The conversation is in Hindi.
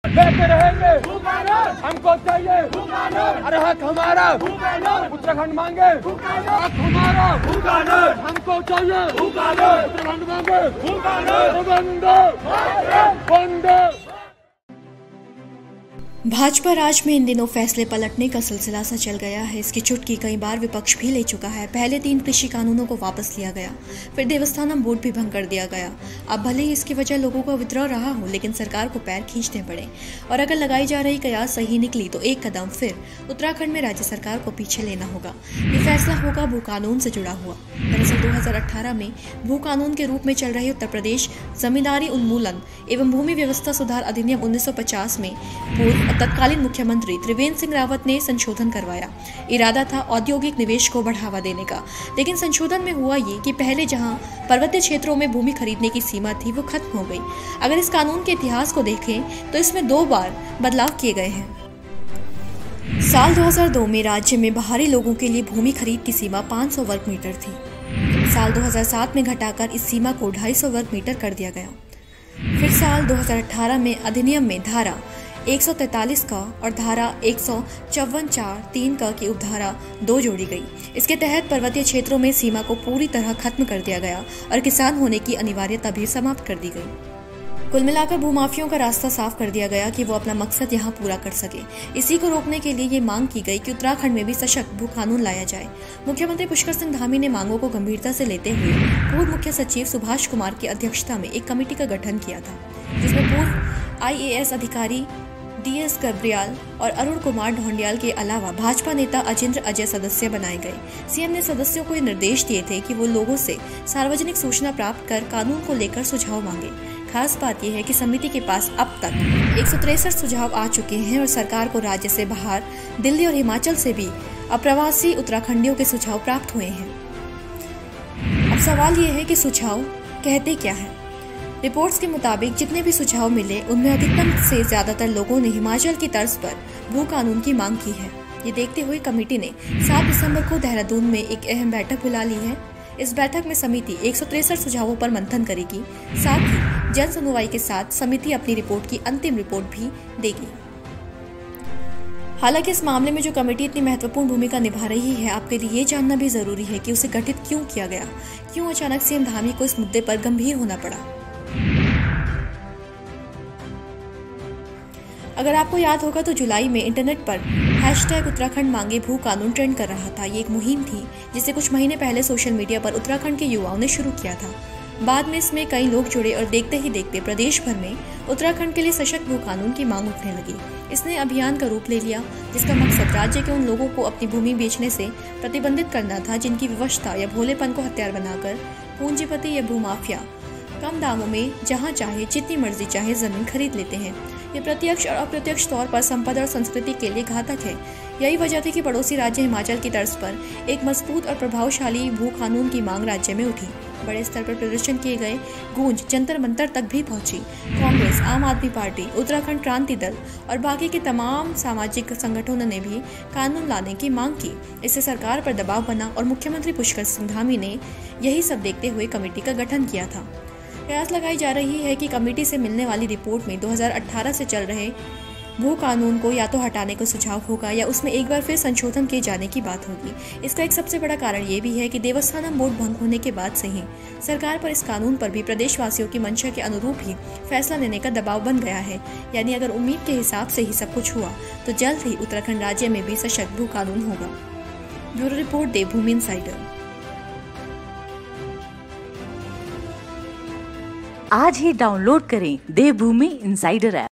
लेते रहेंगे, हमको चाहिए, अरे हक हमारा, उत्तराखंड मांगे, हक हमारा, हमको चाहिए, उत्तराखंड मांगे, वंदे। भाजपा राज में इन दिनों फैसले पलटने का सिलसिला सा चल गया है। इसकी चुटकी कई बार विपक्ष भी ले चुका है। पहले 3 कृषि कानूनों को वापस लिया गया, फिर देवस्थानम बोर्ड भी भंग कर दिया गया। अब भले ही इसकी वजह लोगों का विद्रोह रहा हो, लेकिन सरकार को पैर खींचने पड़े। और अगर लगाई जा रही कयास सही निकली तो एक कदम फिर उत्तराखंड में राज्य सरकार को पीछे लेना होगा। ये फैसला होगा भू कानून से जुड़ा हुआ। दरअसल 2018 में भू कानून के रूप में चल रहे उत्तर प्रदेश जमींदारी उन्मूलन एवं भूमि व्यवस्था सुधार अधिनियम 1950 में पूर्व तत्कालीन मुख्यमंत्री त्रिवेंद्र सिंह रावत ने संशोधन करवाया। इरादा था औद्योगिक निवेश को बढ़ावा देने का, लेकिन संशोधन में हुआ ये कि पहले जहां पर्वतीय क्षेत्रों में भूमि खरीदने की सीमा थी वो खत्म हो गई। अगर इस कानून के इतिहास को देखें तो इसमें 2 बार बदलाव किए गए हैं। साल 2002 में राज्य में बाहरी लोगों के लिए भूमि खरीद की सीमा 500 वर्ग मीटर थी। साल 2007 में घटाकर इस सीमा को 250 वर्ग मीटर कर दिया गया। फिर साल 2018 में अधिनियम में धारा 143 का और धारा 154(4)(3) का की उपधारा 2 जोड़ी गई। इसके तहत पर्वतीय क्षेत्रों में सीमा को पूरी तरह खत्म कर दिया गया और किसान होने की अनिवार्यता भी समाप्त कर दी गई। कुल मिलाकर भूमाफियों का रास्ता साफ कर दिया गया कि वो अपना मकसद यहाँ पूरा कर सके। इसी को रोकने के लिए ये मांग की गई कि उत्तराखंड में भी सशक्त भू कानून लाया जाए। मुख्यमंत्री पुष्कर सिंह धामी ने मांगों को गंभीरता से लेते हुए पूर्व मुख्य सचिव सुभाष कुमार की अध्यक्षता में एक कमेटी का गठन किया था, जिसमें पूर्व IAS अधिकारी DS गर्ब्याल और अरुण कुमार ढोंडियाल के अलावा भाजपा नेता अजिंद्र अजय सदस्य बनाए गए। सीएम ने सदस्यों को ये निर्देश दिए थे कि वो लोगों से सार्वजनिक सूचना प्राप्त कर कानून को लेकर सुझाव मांगे। खास बात यह है कि समिति के पास अब तक 163 सुझाव आ चुके हैं और सरकार को राज्य से बाहर दिल्ली और हिमाचल से भी अप्रवासी उत्तराखंडियों के सुझाव प्राप्त हुए हैं। अब सवाल ये है कि सुझाव कहते क्या है। रिपोर्ट्स के मुताबिक जितने भी सुझाव मिले उनमें अधिकतम से ज्यादातर लोगों ने हिमाचल की तर्ज पर भू कानून की मांग की है। ये देखते हुए कमेटी ने 7 दिसंबर को देहरादून में एक अहम बैठक बुला ली है। इस बैठक में समिति 163 सुझावों पर मंथन करेगी। साथ ही जन सुनवाई के साथ समिति अपनी रिपोर्ट की अंतिम रिपोर्ट भी देगी। हालांकि इस मामले में जो कमेटी इतनी महत्वपूर्ण भूमिका निभा रही है, आपके लिए ये जानना भी जरूरी है कि उसे गठित क्यों किया गया, क्यों अचानक सीएम धामी को इस मुद्दे पर गंभीर होना पड़ा। अगर आपको याद होगा तो जुलाई में इंटरनेट पर #उत्तराखंड मांगे भू कानून ट्रेंड कर रहा था। ये एक मुहिम थी जिसे कुछ महीने पहले सोशल मीडिया पर उत्तराखंड के युवाओं ने शुरू किया था। बाद में इसमें कई लोग जुड़े और देखते ही देखते प्रदेश भर में उत्तराखंड के लिए सशक्त भू कानून की मांग उठने लगी। इसने अभियान का रूप ले लिया, जिसका मकसद राज्य के उन लोगों को अपनी भूमि बेचने से प्रतिबंधित करना था जिनकी विवशता या भोलेपन को हथियार बनाकर पूंजीपति या भूमाफिया कम दामों में जहां चाहे जितनी मर्जी चाहे जमीन खरीद लेते हैं। ये प्रत्यक्ष और अप्रत्यक्ष तौर पर संपदा और संस्कृति के लिए घातक है। यही वजह थी कि पड़ोसी राज्य हिमाचल की तर्ज पर एक मजबूत और प्रभावशाली भू कानून की मांग राज्य में उठी। बड़े स्तर पर प्रदर्शन किए गए, गूंज जंतर मंतर तक भी पहुंची। कांग्रेस, आम आदमी पार्टी, उत्तराखंड क्रांति दल और बाकी के तमाम सामाजिक संगठनों ने भी कानून लाने की मांग की। इससे सरकार पर दबाव बना और मुख्यमंत्री पुष्कर सिंह धामी ने यही सब देखते हुए कमेटी का गठन किया था। कयास लगाई जा रही है कि कमेटी से मिलने वाली रिपोर्ट में 2018 से चल रहे भू कानून को या तो हटाने का सुझाव होगा या उसमें एक बार फिर संशोधन किए जाने की बात होगी। इसका एक सबसे बड़ा कारण ये भी है कि देवस्थानम बोर्ड भंग होने के बाद से ही सरकार पर इस कानून पर भी प्रदेशवासियों की मंशा के अनुरूप ही फैसला लेने का दबाव बन गया है। यानी अगर उम्मीद के हिसाब से ही सब कुछ हुआ तो जल्द ही उत्तराखंड राज्य में भी सशक्त भू कानून होगा। ब्यूरो रिपोर्ट, देवभूमि इनसाइडर। आज ही डाउनलोड करें देवभूमि इनसाइडर ऐप।